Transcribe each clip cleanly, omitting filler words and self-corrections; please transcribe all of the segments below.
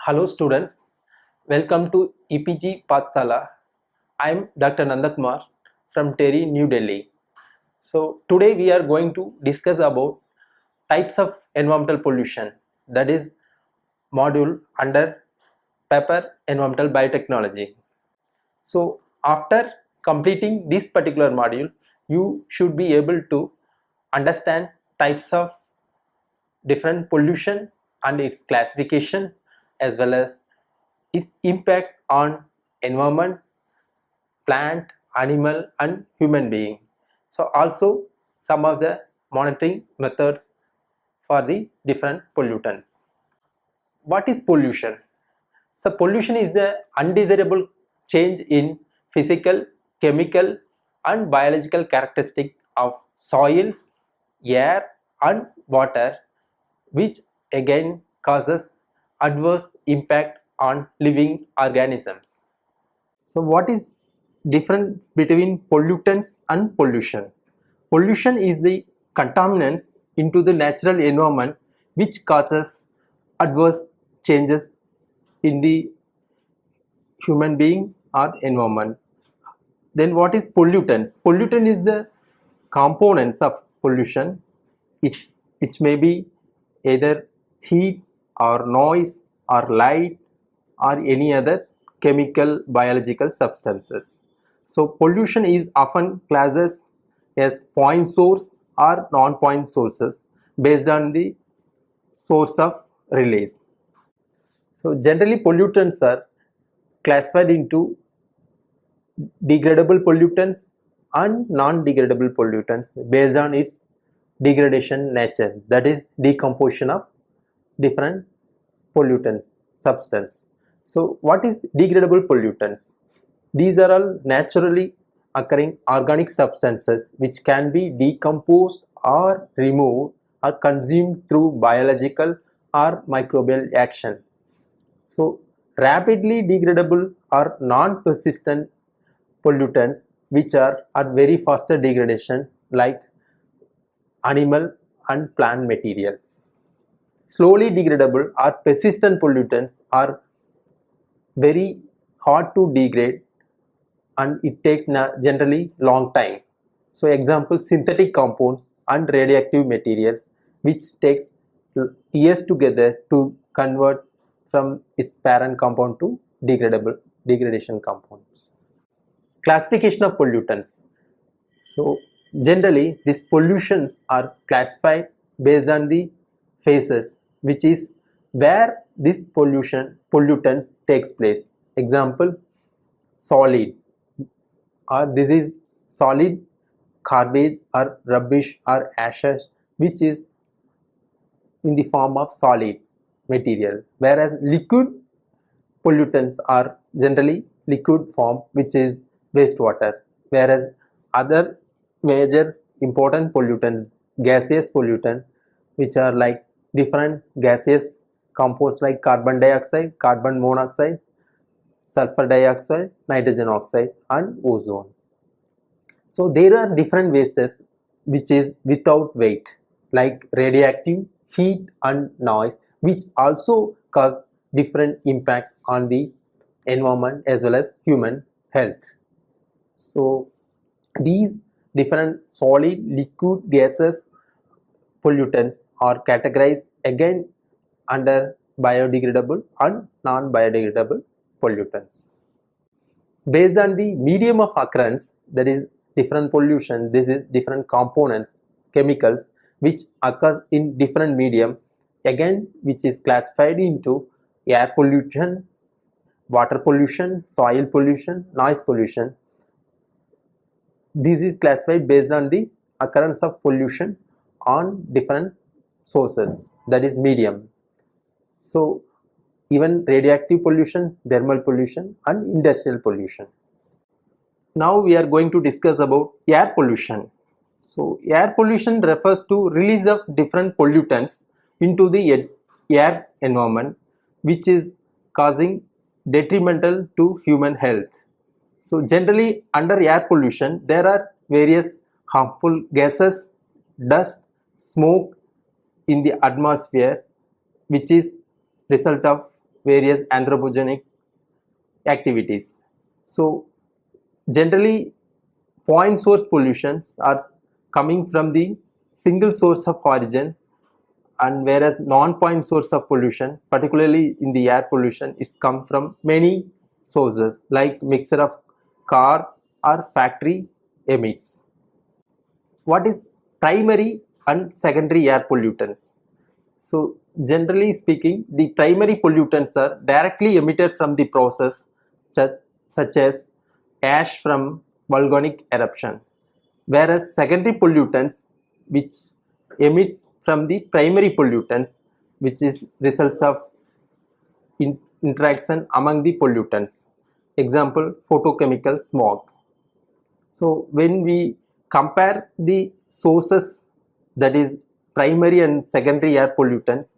Hello students, welcome to EPG Pathsala. I am Dr. Nandakumar from TERI, New Delhi. So today we are going to discuss about types of environmental pollution, that is module under paper environmental biotechnology. So after completing this particular module, you should be able to understand types of different pollution and its classification, as well as its impact on environment, plant, animal and human being. So also some of the monitoring methods for the different pollutants. What is pollution? So pollution is the undesirable change in physical, chemical and biological characteristic of soil, air and water, which again causes adverse impact on living organisms. So what is difference between pollutants and pollution? Pollution is the contaminants into the natural environment which causes adverse changes in the human being or environment. Then what is pollutants? Pollutant is the components of pollution which may be either heat or noise or light or any other chemical biological substances. So pollution is often classed as point source or non-point sources based on the source of release. So generally pollutants are classified into degradable pollutants and non-degradable pollutants based on its degradation nature, that is decomposition of different pollutants substance. So what is degradable pollutants? These are all naturally occurring organic substances which can be decomposed or removed or consumed through biological or microbial action. So rapidly degradable or non-persistent pollutants which are at very faster degradation, like animal and plant materials. Slowly degradable or persistent pollutants are very hard to degrade and it takes generally long time. So example, synthetic compounds and radioactive materials which takes years together to convert from its parent compound to degradation compounds. Classification of pollutants. So generally these pollutions are classified based on the phases, which is where this pollutants takes place. Example, solid, or this is solid garbage or rubbish or ashes which is in the form of solid material, whereas liquid pollutants are generally liquid form which is wastewater, whereas other major important pollutants, gaseous pollutant, which are like different gaseous compounds like carbon dioxide, carbon monoxide, sulfur dioxide, nitrogen oxide and ozone. So there are different wastes which is without weight, like radioactive, heat and noise, which also cause different impact on the environment as well as human health. So these different solid, liquid, gases pollutants are categorized again under biodegradable and non-biodegradable pollutants. Based on the medium of occurrence, that is different pollution, this is different components, chemicals which occurs in different medium, again which is classified into air pollution, water pollution, soil pollution, noise pollution. This is classified based on the occurrence of pollution on different sources, that is medium. So even radioactive pollution, thermal pollution and industrial pollution. Now we are going to discuss about air pollution. So air pollution refers to release of different pollutants into the air environment which is causing detrimental to human health. So generally under air pollution there are various harmful gases, dust, smoke in the atmosphere which is result of various anthropogenic activities. So generally point source pollutions are coming from the single source of origin, and whereas non-point source of pollution, particularly in the air pollution, is come from many sources like mixture of car or factory emits. What is primary and secondary air pollutants? So generally speaking, the primary pollutants are directly emitted from the process, such as ash from volcanic eruption, whereas secondary pollutants which emits from the primary pollutants, which is results of interaction among the pollutants. Example, photochemical smog. So when we compare the sources, that is primary and secondary air pollutants,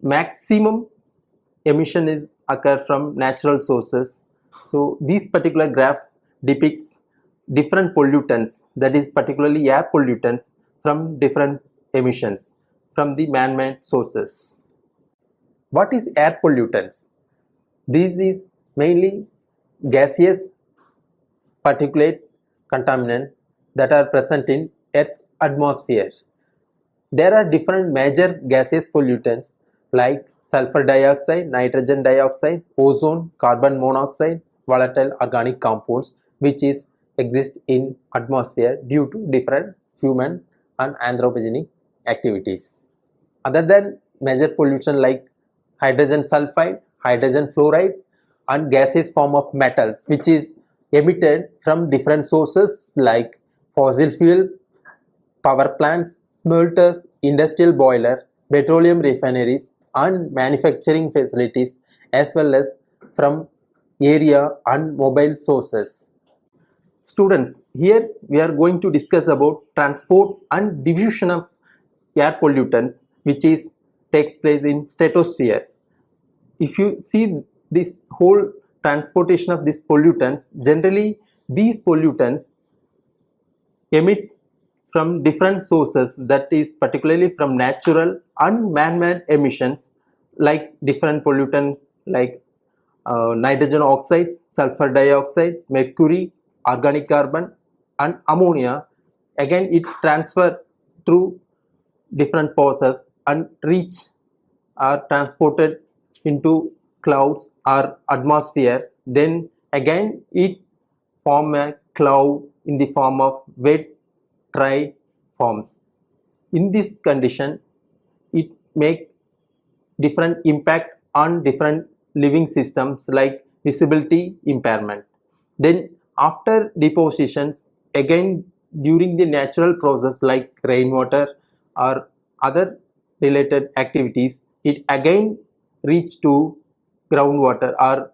maximum emission is occur from natural sources. So this particular graph depicts different pollutants, that is particularly air pollutants, from different emissions from the man-made sources. What is air pollutants? This is mainly gaseous particulate contaminant that are present in Earth's atmosphere. There are different major gaseous pollutants like sulfur dioxide, nitrogen dioxide, ozone, carbon monoxide, volatile organic compounds, which is exist in atmosphere due to different human and anthropogenic activities. Other than major pollution like hydrogen sulfide, hydrogen fluoride, and gaseous form of metals, which is emitted from different sources like fossil fuel, power plants, smelters, industrial boiler, petroleum refineries, and manufacturing facilities, as well as from area and mobile sources. Students, here we are going to discuss about transport and diffusion of air pollutants, which is takes place in stratosphere. If you see this whole transportation of these pollutants, generally these pollutants emits from different sources, that is particularly from natural and man-made emissions, like different pollutant like nitrogen oxides, sulfur dioxide, mercury, organic carbon, and ammonia. Again it transfer through different process and reach are transported into clouds or atmosphere. Then again it form a cloud in the form of wet dry forms. In this condition it make different impact on different living systems like visibility impairment. Then after depositions, again during the natural process like rainwater or other related activities, it again reach to groundwater or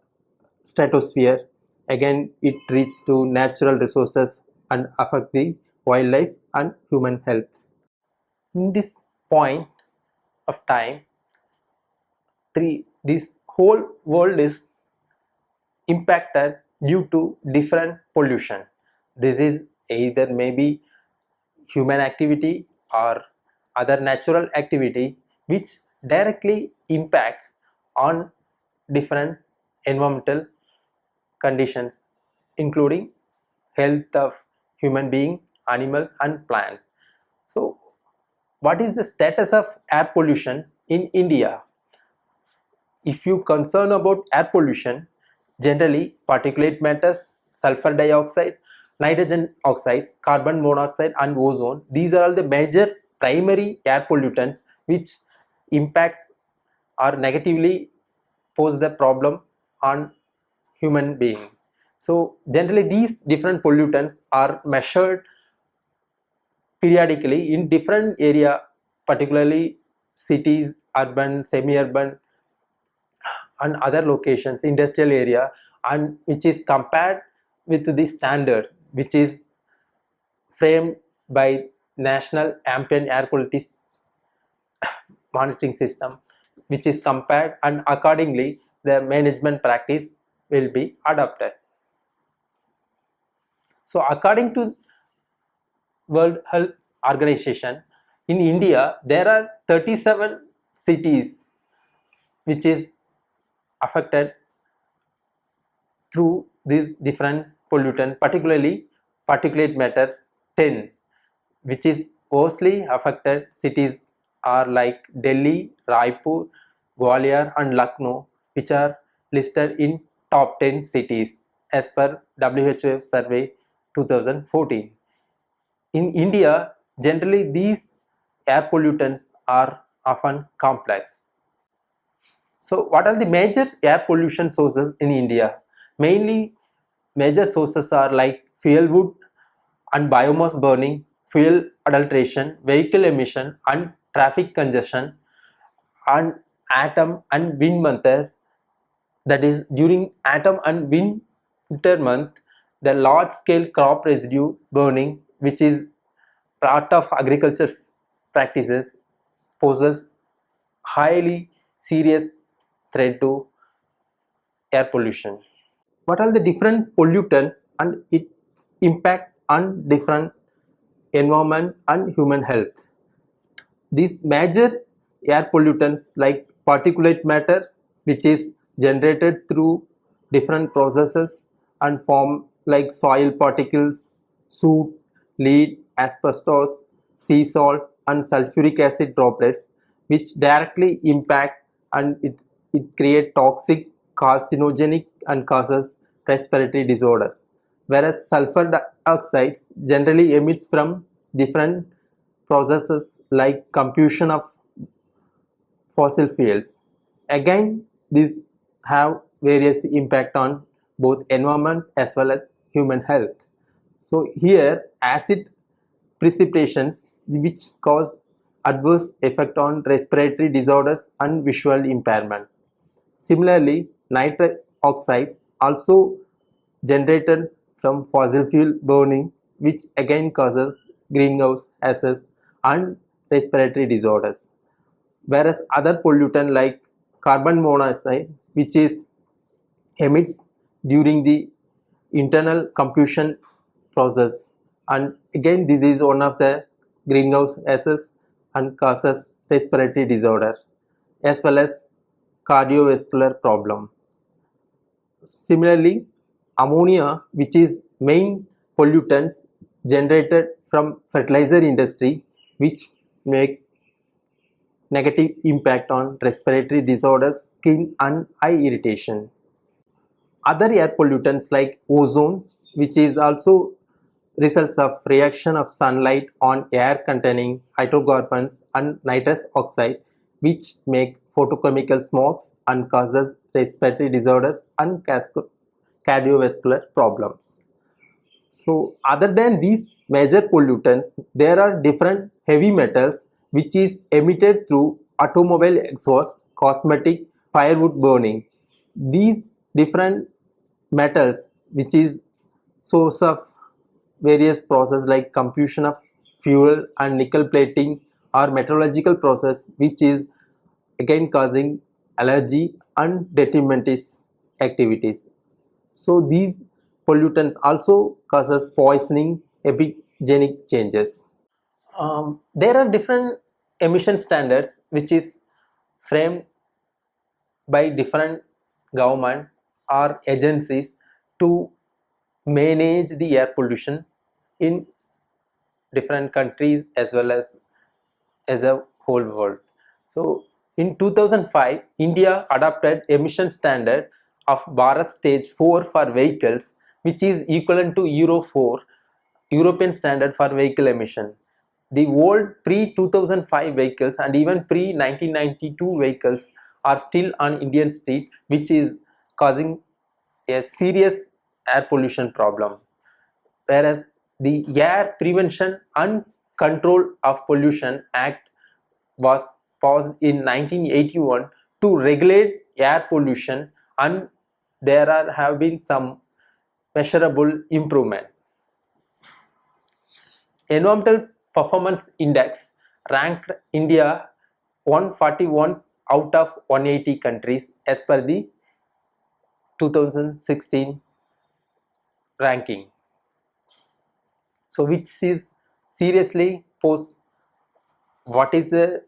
stratosphere. Again it reach to natural resources and affect the wildlife and human health. In this point of time, this whole world is impacted due to different pollution. This is either maybe human activity or other natural activity which directly impacts on different environmental conditions, including health of human being, animals, and plant. So what is the status of air pollution in India? If you concern about air pollution, generally particulate matters, sulfur dioxide, nitrogen oxides, carbon monoxide, and ozone, these are all the major primary air pollutants which impacts or negatively pose the problem on human being. So generally these different pollutants are measured periodically in different area, particularly cities, urban, semi-urban, and other locations, industrial area, and which is compared with the standard which is framed by National Ambient Air Quality Monitoring System, which is compared, and accordingly the management practice will be adopted. So according to World Health Organization, in India there are 37 cities which is affected through these different pollutant, particularly particulate matter 10, which is mostly affected cities are like Delhi, Raipur, Gwalior and Lucknow, which are listed in top 10 cities as per WHO survey 2014. In India, generally these air pollutants are often complex. So what are the major air pollution sources in India? Mainly major sources are like fuel wood and biomass burning, fuel adulteration, vehicle emission and traffic congestion, and autumn and wind month. That is during autumn and winter month, the large scale crop residue burning, which is part of agriculture practices, poses highly serious threat to air pollution. What are the different pollutants and its impact on different environment and human health? These major air pollutants like particulate matter, which is generated through different processes and form like soil particles, soot, lead, asbestos, sea salt and sulfuric acid droplets, which directly impact and it create toxic, carcinogenic and causes respiratory disorders. Whereas sulfur dioxide generally emits from different processes like combustion of fossil fuels. Again, these have various impact on both environment as well as human health. So here acid precipitations which cause adverse effect on respiratory disorders and visual impairment. Similarly, nitrous oxides also generated from fossil fuel burning, which again causes greenhouse gases and respiratory disorders. Whereas other pollutant like carbon monoxide, which is emits during the internal combustion process, and again this is one of the greenhouse gases and causes respiratory disorder as well as cardiovascular problem. Similarly, ammonia, which is main pollutants generated from fertilizer industry, which make negative impact on respiratory disorders, skin and eye irritation. Other air pollutants like ozone, which is also results of reaction of sunlight on air containing hydrocarbons and nitrous oxide, which make photochemical smokes and causes respiratory disorders and cardiovascular problems. So other than these major pollutants, there are different heavy metals which is emitted through automobile exhaust, cosmetic, firewood burning. These different metals which is source of various process like combustion of fuel and nickel plating or metallurgical process, which is again causing allergy and detrimentous activities. So these pollutants also causes poisoning, epigenic changes. There are different emission standards which is framed by different government or agencies to manage the air pollution in different countries as well as a whole world. So in 2005, India adopted emission standard of Bharat stage 4 for vehicles, which is equivalent to Euro 4 European standard for vehicle emission. The old pre-2005 vehicles and even pre-1992 vehicles are still on Indian street, which is causing a serious air pollution problem. Whereas the Air Prevention and Control of Pollution Act was passed in 1981 to regulate air pollution, and have been some measurable improvement. Environmental Performance Index ranked India 141 out of 180 countries as per the 2016 ranking. So which is seriously pose what is the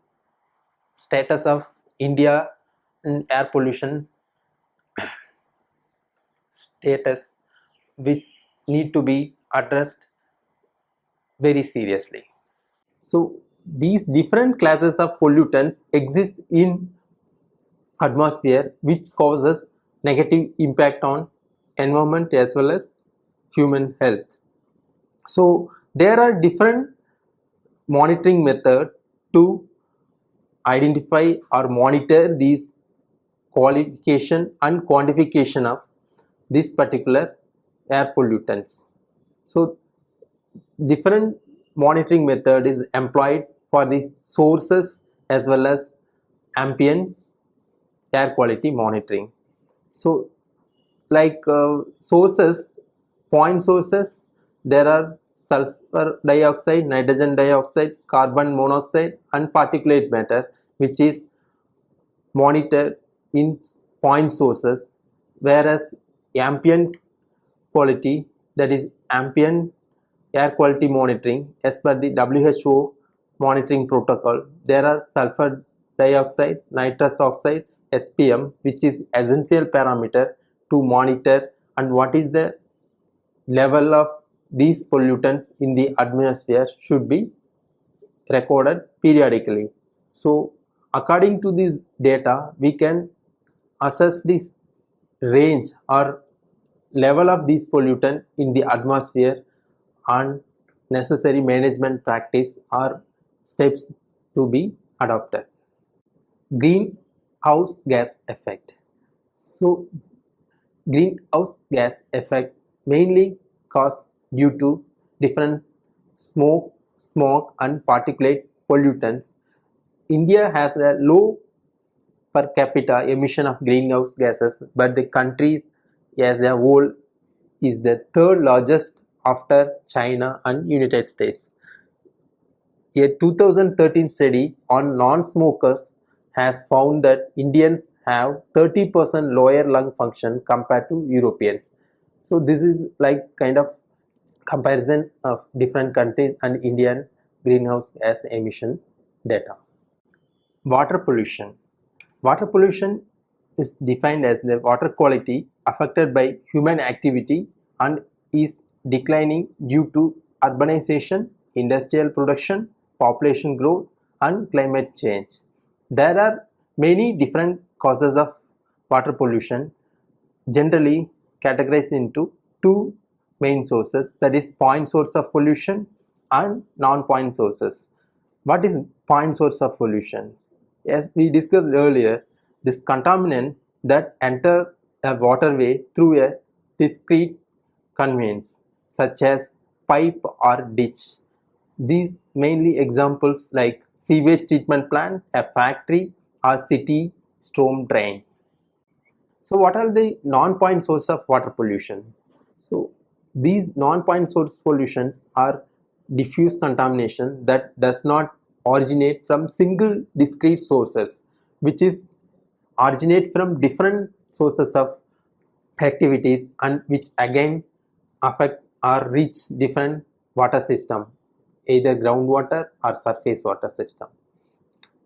status of India in air pollution status which need to be addressed very seriously. So these different classes of pollutants exist in atmosphere which causes negative impact on environment as well as human health. So there are different monitoring method to identify or monitor these qualification and quantification of this particular air pollutants. So different monitoring method is employed for the sources as well as ambient air quality monitoring. So like sources, point sources, there are sulfur dioxide, nitrogen dioxide, carbon monoxide and particulate matter which is monitored in point sources, whereas ambient quality, that is ambient air quality monitoring, as per the WHO monitoring protocol, there are sulfur dioxide, nitrous oxide, SPM, which is essential parameter to monitor and what is the level of these pollutants in the atmosphere should be recorded periodically. So according to this data, we can assess this range or level of these pollutant in the atmosphere and necessary management practice or steps to be adopted. Greenhouse gas effect. So greenhouse gas effect mainly caused due to different smoke and particulate pollutants. India has a low per capita emission of greenhouse gases, but the country as a whole is the third largest after China and United States. A 2013 study on non-smokers has found that Indians have 30% lower lung function compared to Europeans. So this is like kind of comparison of different countries and Indian greenhouse gas emission data. Water pollution. Water pollution is defined as the water quality affected by human activity and is declining due to urbanization, industrial production, population growth and climate change. There are many different causes of water pollution, generally categorized into two main sources, that is point source of pollution and non-point sources. What is point source of pollution? As we discussed earlier, this contaminant that enter a waterway through a discrete conveyance such as pipe or ditch. These mainly examples like sewage treatment plant, a factory or city storm drain. So what are the non-point source of water pollution? So these non-point source pollutions are diffuse contamination that does not originate from single discrete sources, which is originate from different sources of activities and which again affect or reach different water system, either groundwater or surface water system.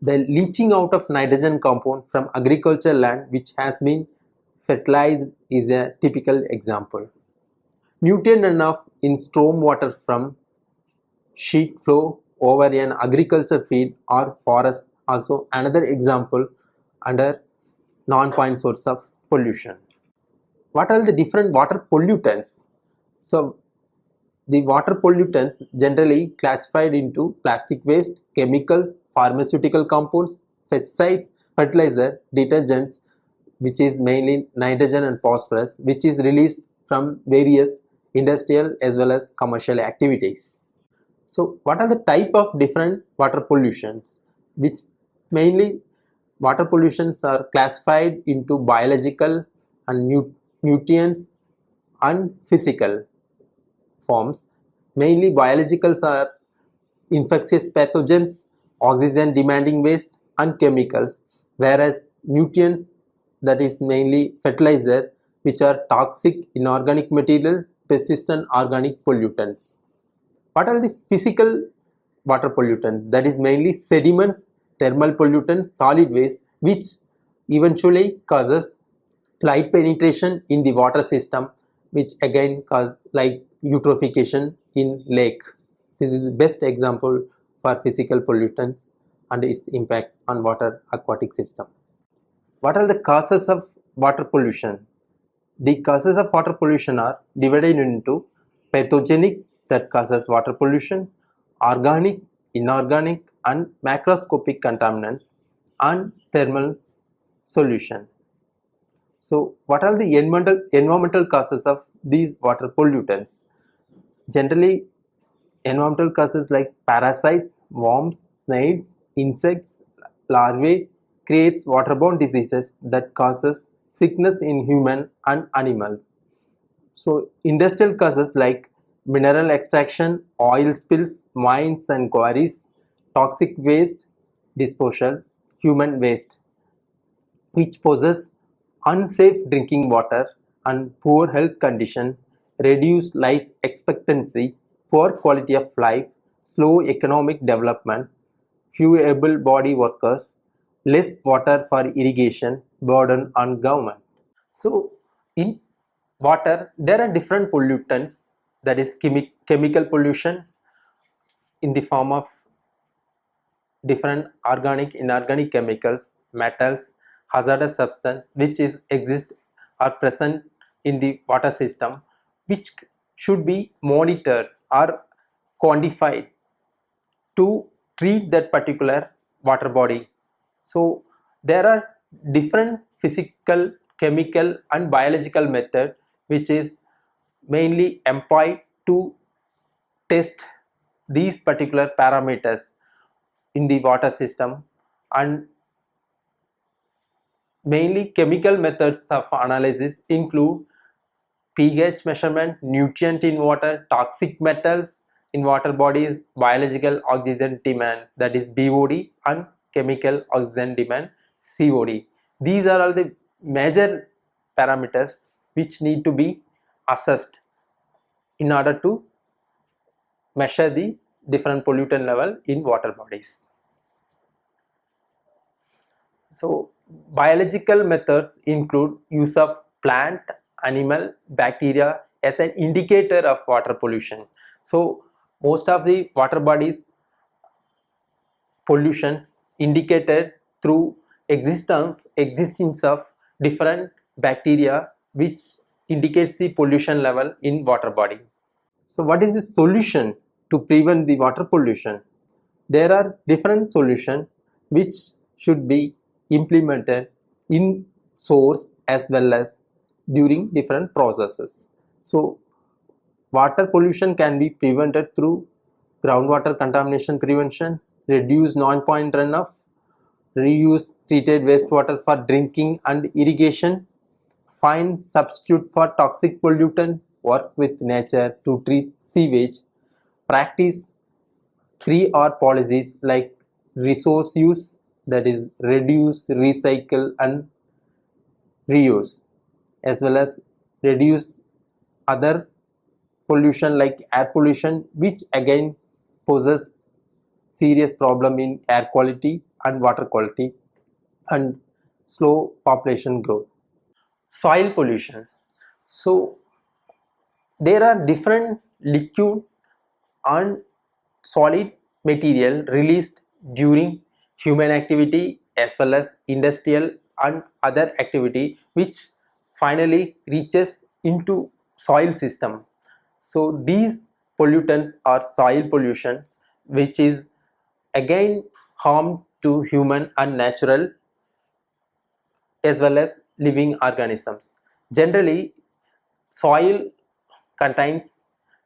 The leaching out of nitrogen compound from agricultural land which has been fertilized is a typical example. Nutrient runoff in storm water from sheet flow over an agricultural field or forest, also another example under non-point source of pollution. What are the different water pollutants? So the water pollutants generally classified into plastic waste, chemicals, pharmaceutical compounds, pesticides, fertilizer, detergents, which is mainly nitrogen and phosphorus, which is released from various industrial as well as commercial activities. So what are the type of different water pollutions? Which mainly water pollutions are classified into biological and nutrients and physical forms. Mainly biologicals are infectious pathogens, oxygen demanding waste and chemicals, whereas nutrients, that is mainly fertilizer, which are toxic inorganic material, persistent organic pollutants. What are the physical water pollutants? That is mainly sediments, thermal pollutants, solid waste, which eventually causes light penetration in the water system, which again cause like eutrophication in lake. This is the best example for physical pollutants and its impact on water aquatic system. What are the causes of water pollution? The causes of water pollution are divided into pathogenic, that causes water pollution, organic, inorganic and macroscopic contaminants, and thermal solution. So what are the environmental causes of these water pollutants? Generally, environmental causes like parasites, worms, snails, insects, larvae creates waterborne diseases that causes sickness in human and animal. So industrial causes like mineral extraction, oil spills, mines and quarries, toxic waste disposal, human waste, which poses unsafe drinking water and poor health condition, reduced life expectancy, poor quality of life, slow economic development, few able-bodied workers, less water for irrigation, burden on government. So in water, there are different pollutants, that is chemical pollution in the form of different organic, inorganic chemicals, metals, hazardous substance which exist or present in the water system, which should be monitored or quantified to treat that particular water body. So there are different physical, chemical and biological method which is mainly employed to test these particular parameters in the water system, and mainly chemical methods of analysis include pH measurement, nutrient in water, toxic metals in water bodies, biological oxygen demand, that is BOD, and chemical oxygen demand, COD. These are all the major parameters which need to be assessed in order to measure the different pollutant level in water bodies. So biological methods include use of plant, animal, bacteria as an indicator of water pollution. So most of the water bodies pollutions indicated through existence of different bacteria, which indicates the pollution level in water body. So what is the solution to prevent the water pollution? There are different solutions which should be implemented in source as well as during different processes. So water pollution can be prevented through groundwater contamination prevention, reduce non-point runoff, reuse treated wastewater for drinking and irrigation, find substitute for toxic pollutant, work with nature to treat sewage, practice 3R policies like resource use, that is reduce, recycle and reuse, as well as reduce other pollution like air pollution, which again poses serious problem in air quality and water quality and slow population growth. Soil pollution. So there are different liquid and solid material released during human activity as well as industrial and other activity, which finally reaches into soil system. So these pollutants are soil pollutions, which is again harm to human and natural as well as living organisms. Generally, soil contains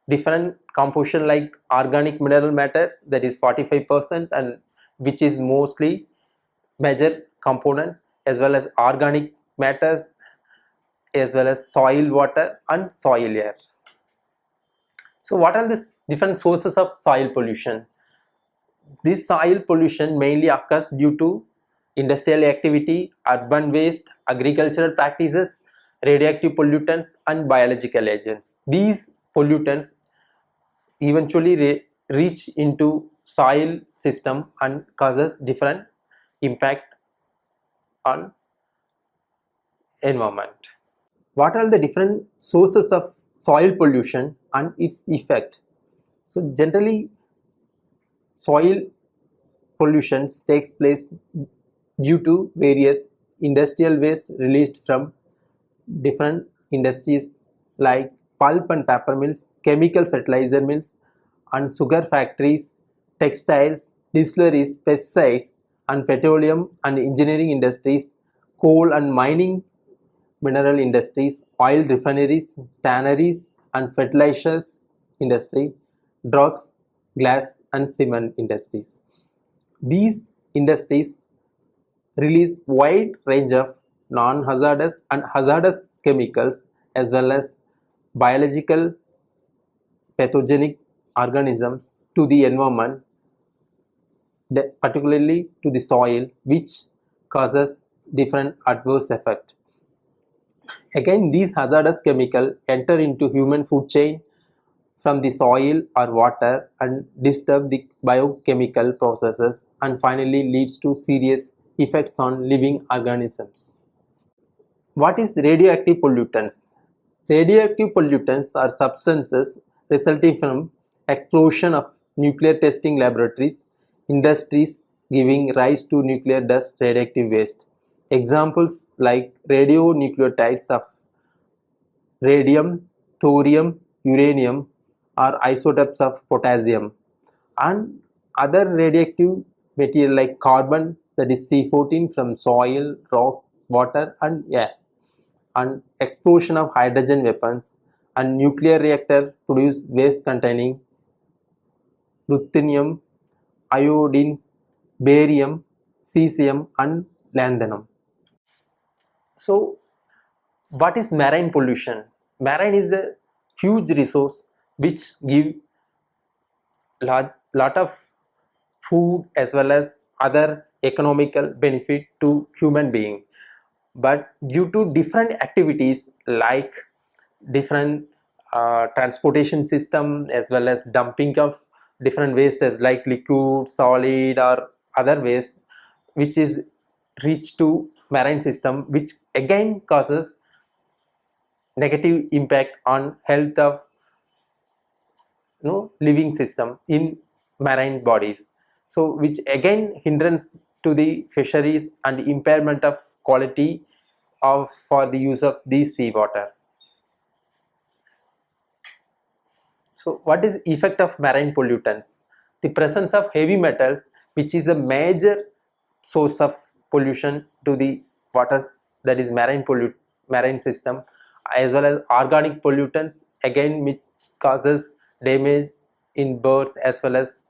different composition like organic mineral matter, that is 45%, and which is mostly major component, as well as organic matters, as well as soil water and soil air. So what are the different sources of soil pollution? This soil pollution mainly occurs due to industrial activity, urban waste, agricultural practices, radioactive pollutants and biological agents. These pollutants eventually reach into soil system and causes different impact on environment. What are the different sources of soil pollution and its effect? So generally soil pollution takes place due to various industrial waste released from different industries like pulp and paper mills, chemical fertilizer mills and sugar factories, textiles, distilleries, pesticides and petroleum and engineering industries, coal and mining, mineral industries, oil refineries, tanneries and fertilizers industry, drugs, glass and cement industries. These industries release wide range of non-hazardous and hazardous chemicals as well as biological pathogenic organisms to the environment, particularly to the soil, which causes different adverse effect. Again, these hazardous chemicals enter into human food chain from the soil or water and disturb the biochemical processes and finally leads to serious effects on living organisms. What is radioactive pollutants? Radioactive pollutants are substances resulting from explosion of nuclear testing laboratories, industries giving rise to nuclear dust, radioactive waste. Examples like radionuclides of radium, thorium, uranium are isotopes of potassium, and other radioactive material like carbon, that is C14 from soil, rock, water and air, and explosion of hydrogen weapons and nuclear reactor produce waste containing ruthenium, iodine, barium, cesium and lanthanum. So what is marine pollution? Marine is a huge resource which give lot of food as well as other economical benefit to human being, but due to different activities like different transportation system as well as dumping of different wastes like liquid, solid or other waste which is reached to marine system, which again causes negative impact on health of living system in marine bodies, so which again hindrance to the fisheries and impairment of quality of for the use of the seawater. So what is effect of marine pollutants? The presence of heavy metals, which is a major source of pollution to the water, that is marine system, as well as organic pollutants again which causes damage in birds as well as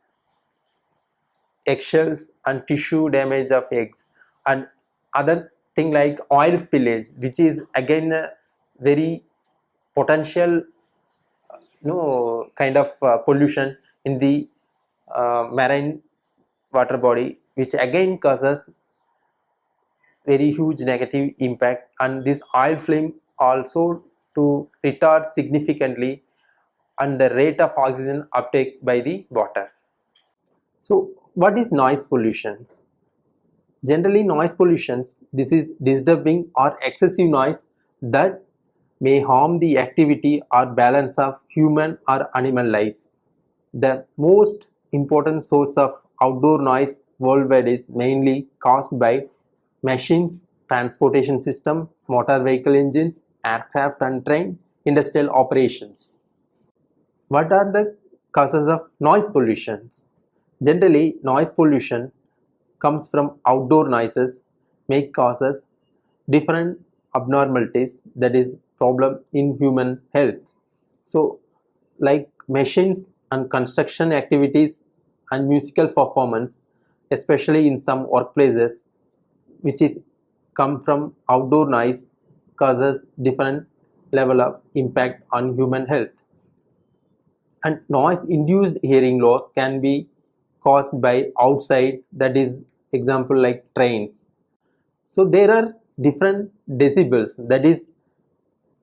eggshells and tissue damage of eggs, and other thing like oil spillage, which is again a very potential kind of pollution in the marine water body, which again causes very huge negative impact, and this oil film also to retard significantly and the rate of oxygen uptake by the water. So what is noise pollution? Generally noise pollutions, this is disturbing or excessive noise that may harm the activity or balance of human or animal life. The most important source of outdoor noise worldwide is mainly caused by machines, transportation system, motor vehicle engines, aircraft and train, industrial operations. What are the causes of noise pollution? Generally, noise pollution comes from outdoor noises, may causes different abnormalities, that is problem in human health. So like machines and construction activities and musical performance, especially in some workplaces, which is come from outdoor noise, causes different level of impact on human health. And noise induced hearing loss can be caused by outside, that is example like trains. So there are different decibels, that is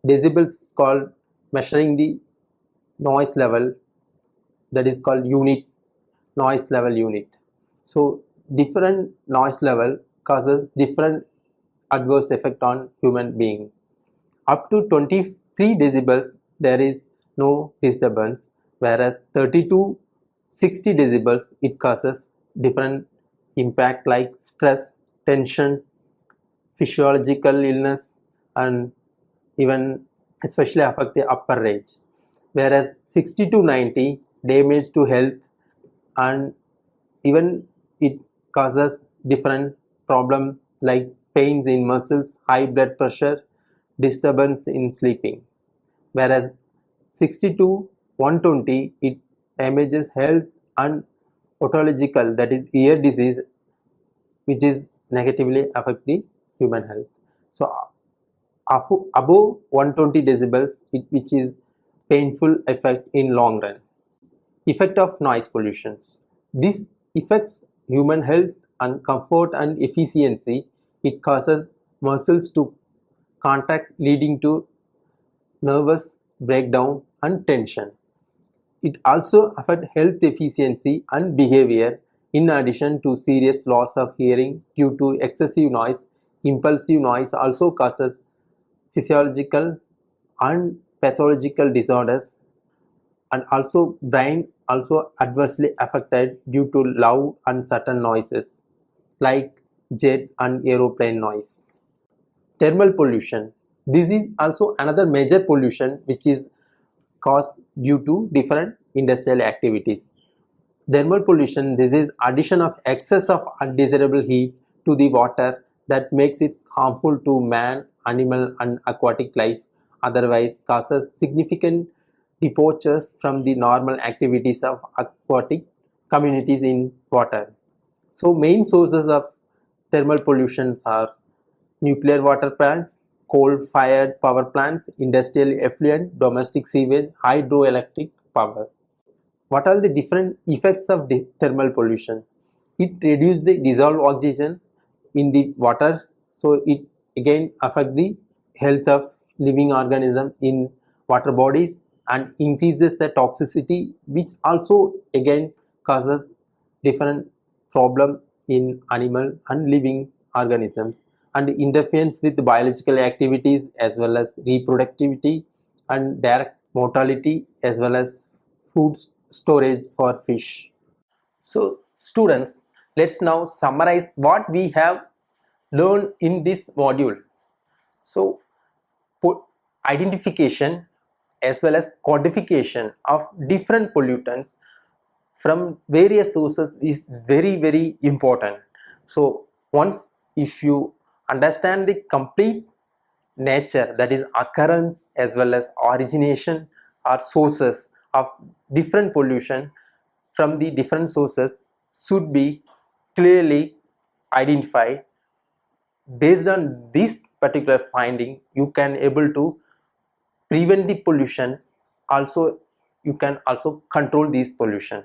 decibels called measuring the noise level, that is called unit, noise level unit. So different noise level causes different adverse effect on human being. Up to 23 decibels there is no disturbance, whereas 30 to 60 decibels it causes different impact like stress, tension, physiological illness, and even especially affect the upper range, whereas 60 to 90 damage to health, and even it causes different problem like pains in muscles, high blood pressure, disturbance in sleeping, whereas 60 to 120 it damages health and otological, that is ear disease, which is negatively affect the human health. So above 120 decibels which is painful effects in long run. Effect of noise pollutions. This affects human health and comfort and efficiency. It causes muscles to contract, leading to nervous breakdown and tension. It also affects health efficiency and behavior. In addition to serious loss of hearing due to excessive noise, impulsive noise also causes physiological and pathological disorders, and also brain also adversely affected due to loud and sudden noises like jet and aeroplane noise. Thermal pollution. This is also another major pollution which is caused due to different industrial activities. Thermal pollution, this is addition of excess of undesirable heat to the water that makes it harmful to man, animal and aquatic life, otherwise causes significant departures from the normal activities of aquatic communities in water. So main sources of thermal pollutions are nuclear water plants, coal-fired power plants, industrial effluent, domestic sewage, hydroelectric power. What are the different effects of thermal pollution? It reduces the dissolved oxygen in the water, so it again affect the health of living organism in water bodies and increases the toxicity, which also again causes different problem in animal and living organisms, and interference with biological activities as well as reproductivity and direct mortality as well as food storage for fish. So students, let's now summarize what we have learned in this module. So identification as well as quantification of different pollutants from various sources is very important. So once if you understand the complete nature, that is occurrence as well as origination or sources of different pollution from the different sources should be clearly identified. Based on this particular finding you can able to prevent the pollution, also you can also control this pollution,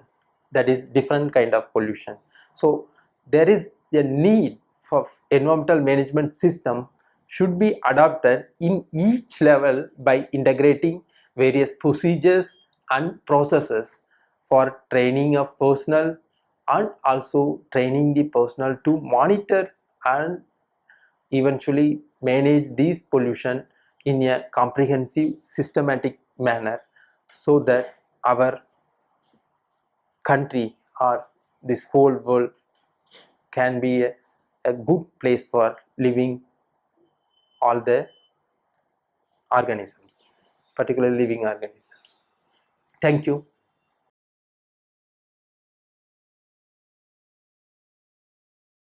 that is different kind of pollution. So there is a need for environmental management system should be adopted in each level by integrating various procedures and processes for training of personnel, and also training the personnel to monitor and eventually manage these pollution in a comprehensive systematic manner, so that our country or this whole world can be a good place for living all the organisms, particularly living organisms. Thank you.